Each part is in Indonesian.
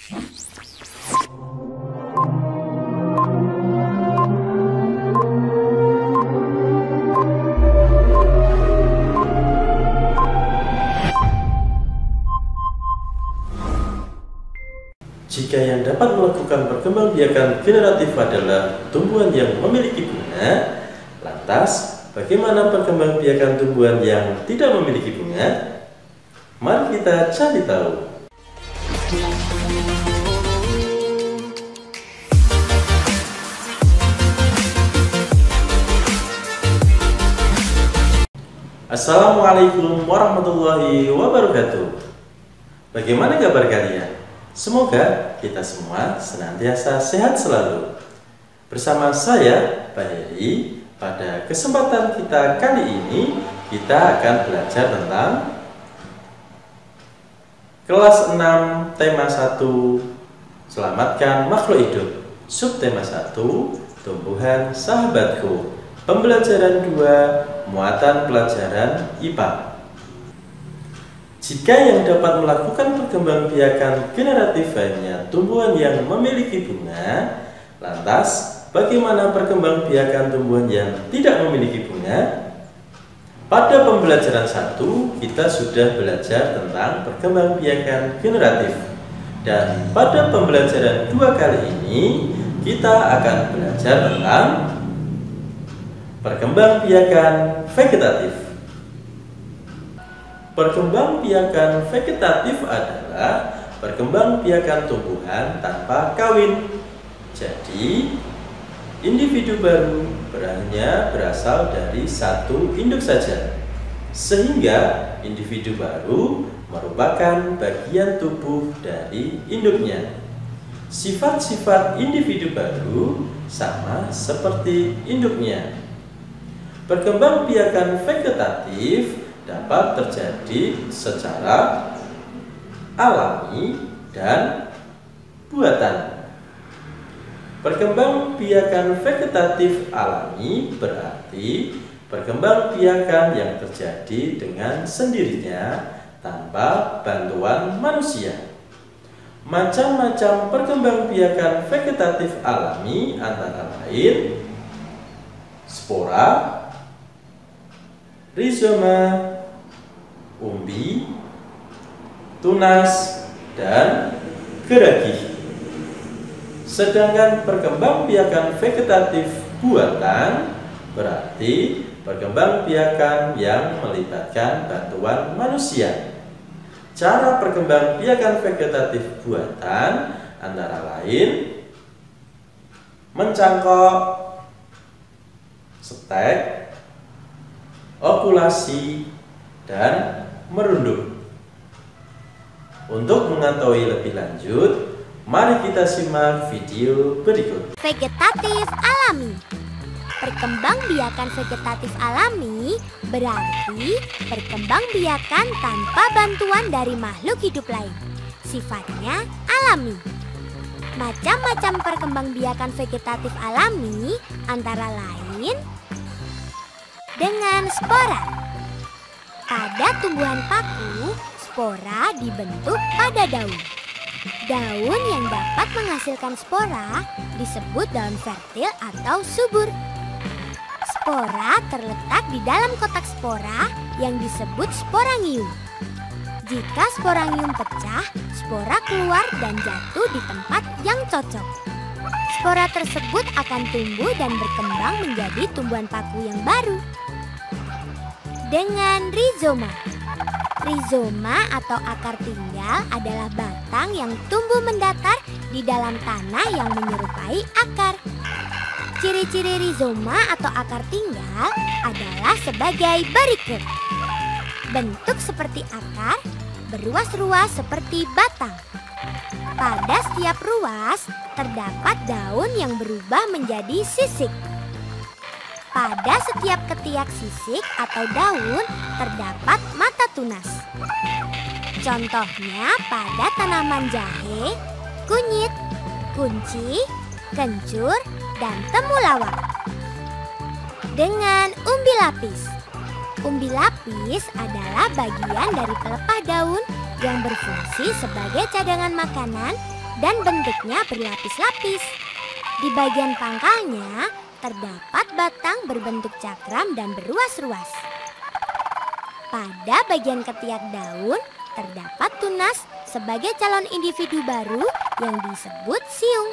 Jika yang dapat melakukan perkembangbiakan generatif adalah tumbuhan yang memiliki bunga, lantas bagaimana perkembangbiakan tumbuhan yang tidak memiliki bunga? Mari kita cari tahu. Assalamualaikum warahmatullahi wabarakatuh. Bagaimana kabar kalian? Semoga kita semua senantiasa sehat selalu. Bersama saya, Pak Heri, pada kesempatan kita kali ini, kita akan belajar tentang kelas 6 tema 1, Selamatkan Makhluk Hidup. Subtema 1, Tumbuhan Sahabatku. Pembelajaran 2, Muatan Pelajaran IPA. Jika yang dapat melakukan perkembangbiakan generatif hanya tumbuhan yang memiliki bunga, lantas bagaimana perkembangbiakan tumbuhan yang tidak memiliki bunga? Pada pembelajaran 1 kita sudah belajar tentang perkembangbiakan generatif. Dan pada pembelajaran 2 kali ini kita akan belajar tentang perkembangbiakan vegetatif. Perkembangbiakan vegetatif adalah perkembangbiakan tumbuhan tanpa kawin. Jadi, individu baru hanya berasal dari satu induk saja, sehingga individu baru merupakan bagian tubuh dari induknya. Sifat-sifat individu baru sama seperti induknya. Perkembangbiakan vegetatif dapat terjadi secara alami dan buatan. Perkembangbiakan vegetatif alami berarti perkembangbiakan yang terjadi dengan sendirinya tanpa bantuan manusia. Macam-macam perkembangbiakan vegetatif alami antara lain spora, rizoma, umbi, tunas, dan geragi. Sedangkan perkembangbiakan vegetatif buatan berarti perkembangbiakan yang melibatkan bantuan manusia. Cara perkembangbiakan vegetatif buatan antara lain mencangkok, stek, okulasi, dan merunduk. Untuk mengetahui lebih lanjut, mari kita simak video berikut. Vegetatif alami. Perkembangbiakan vegetatif alami berarti perkembangbiakan tanpa bantuan dari makhluk hidup lain. Sifatnya alami. Macam-macam perkembangbiakan vegetatif alami antara lain dengan spora. Pada tumbuhan paku, spora dibentuk pada daun. Daun yang dapat menghasilkan spora disebut daun fertil atau subur. Spora terletak di dalam kotak spora yang disebut sporangium. Jika sporangium pecah, spora keluar dan jatuh di tempat yang cocok. Spora tersebut akan tumbuh dan berkembang menjadi tumbuhan paku yang baru. Dengan rizoma. Rizoma atau akar tinggal adalah batang yang tumbuh mendatar di dalam tanah yang menyerupai akar. Ciri-ciri rizoma atau akar tinggal adalah sebagai berikut. Bentuk seperti akar, beruas-ruas seperti batang. Pada setiap ruas terdapat daun yang berubah menjadi sisik. Pada setiap ketiak sisik atau daun terdapat mata tunas. Contohnya pada tanaman jahe, kunyit, kunci, kencur, dan temulawak. Dengan umbi lapis. Umbi lapis adalah bagian dari pelepah daun yang berfungsi sebagai cadangan makanan dan bentuknya berlapis-lapis. Di bagian pangkalnya terdapat batang berbentuk cakram dan berruas-ruas. Pada bagian ketiak daun terdapat tunas sebagai calon individu baru yang disebut siung.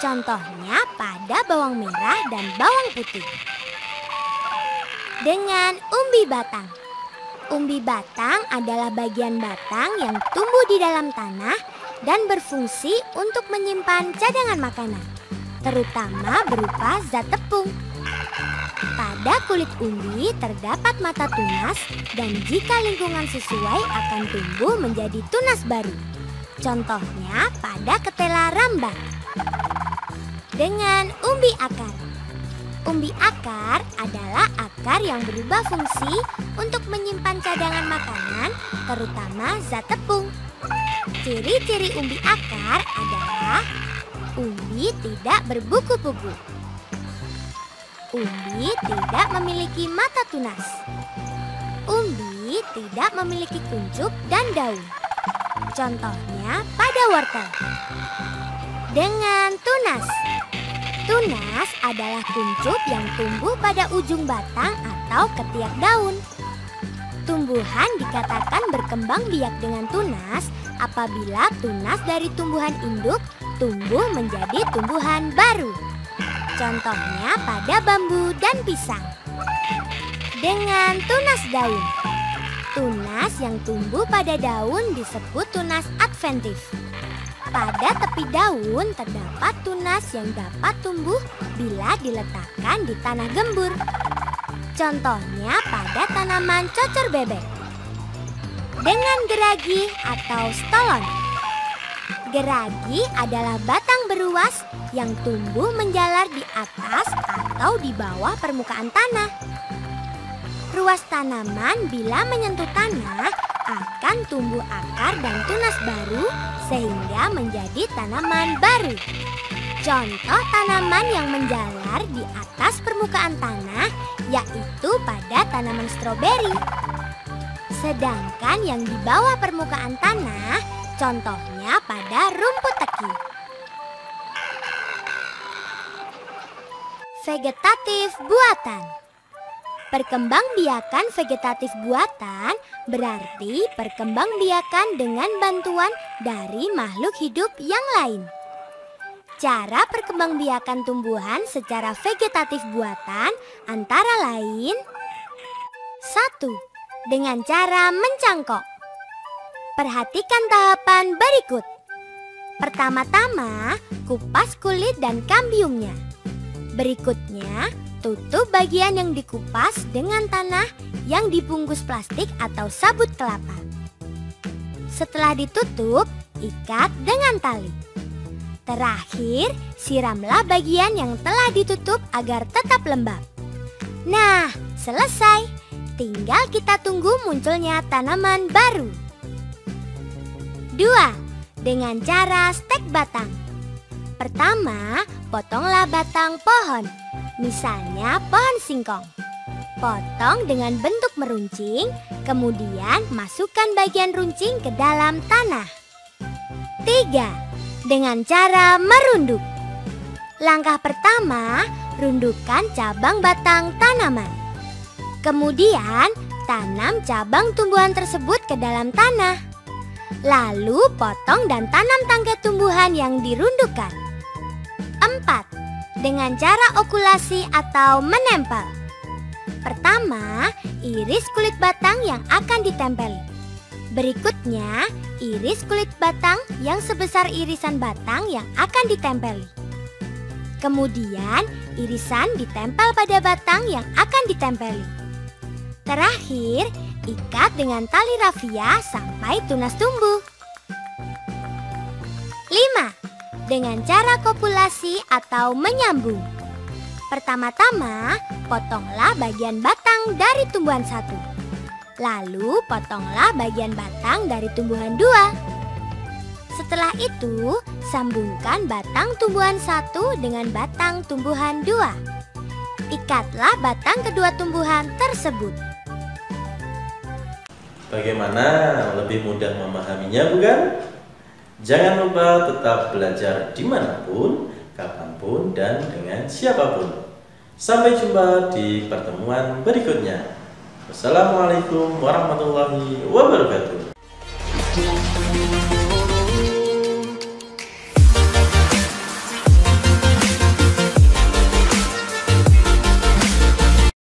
Contohnya pada bawang merah dan bawang putih. Dengan umbi batang. Umbi batang adalah bagian batang yang tumbuh di dalam tanah dan berfungsi untuk menyimpan cadangan makanan, terutama berupa zat tepung. Pada kulit umbi terdapat mata tunas dan jika lingkungan sesuai akan tumbuh menjadi tunas baru. Contohnya pada ketela rambak. Dengan umbi akar. Umbi akar adalah akar yang berubah fungsi untuk menyimpan cadangan makanan, terutama zat tepung. Ciri-ciri umbi akar adalah umbi tidak berbuku-buku. Umbi tidak memiliki mata tunas. Umbi tidak memiliki kuncup dan daun. Contohnya pada wortel. Dengan tunas. Tunas adalah kuncup yang tumbuh pada ujung batang atau ketiak daun. Tumbuhan dikatakan berkembang biak dengan tunas apabila tunas dari tumbuhan induk tumbuh menjadi tumbuhan baru. Contohnya pada bambu dan pisang. Dengan tunas daun. Tunas yang tumbuh pada daun disebut tunas adventif. Pada tepi daun terdapat tunas yang dapat tumbuh bila diletakkan di tanah gembur. Contohnya pada tanaman cocor bebek. Dengan geragi atau stolon. Geragi adalah batang beruas yang tumbuh menjalar di atas atau di bawah permukaan tanah. Ruas tanaman bila menyentuh tanah akan tumbuh akar dan tunas baru sehingga menjadi tanaman baru. Contoh tanaman yang menjalar di atas permukaan tanah yaitu pada tanaman stroberi. Sedangkan yang di bawah permukaan tanah contohnya pada rumput teki. Vegetatif buatan. Perkembangbiakan vegetatif buatan berarti perkembangbiakan dengan bantuan dari makhluk hidup yang lain. Cara perkembangbiakan tumbuhan secara vegetatif buatan antara lain 1. Dengan cara mencangkok. Perhatikan tahapan berikut. Pertama-tama, kupas kulit dan kambiumnya. Berikutnya, tutup bagian yang dikupas dengan tanah yang dibungkus plastik atau sabut kelapa. Setelah ditutup, ikat dengan tali. Terakhir, siramlah bagian yang telah ditutup agar tetap lembab. Nah, selesai. Tinggal kita tunggu munculnya tanaman baru. 2. Dengan cara stek batang. Pertama, potonglah batang pohon. Misalnya pohon singkong. Potong dengan bentuk meruncing, kemudian masukkan bagian runcing ke dalam tanah. 3. Dengan cara merunduk. Langkah pertama, rundukkan cabang batang tanaman. Kemudian, tanam cabang tumbuhan tersebut ke dalam tanah. Lalu potong dan tanam tangkai tumbuhan yang dirundukkan. 4. Dengan cara okulasi atau menempel. Pertama, iris kulit batang yang akan ditempeli. Berikutnya, iris kulit batang yang sebesar irisan batang yang akan ditempeli. Kemudian, irisan ditempel pada batang yang akan ditempeli. Terakhir, ikat dengan tali rafia sampai tunas tumbuh. 5. Dengan cara kopulasi atau menyambung. Pertama-tama, potonglah bagian batang dari tumbuhan satu. Lalu, potonglah bagian batang dari tumbuhan dua. Setelah itu, sambungkan batang tumbuhan satu dengan batang tumbuhan dua. Ikatlah batang kedua tumbuhan tersebut. Bagaimana lebih mudah memahaminya, bukan? Jangan lupa tetap belajar dimanapun, kapanpun, dan dengan siapapun. Sampai jumpa di pertemuan berikutnya. Wassalamualaikum warahmatullahi wabarakatuh.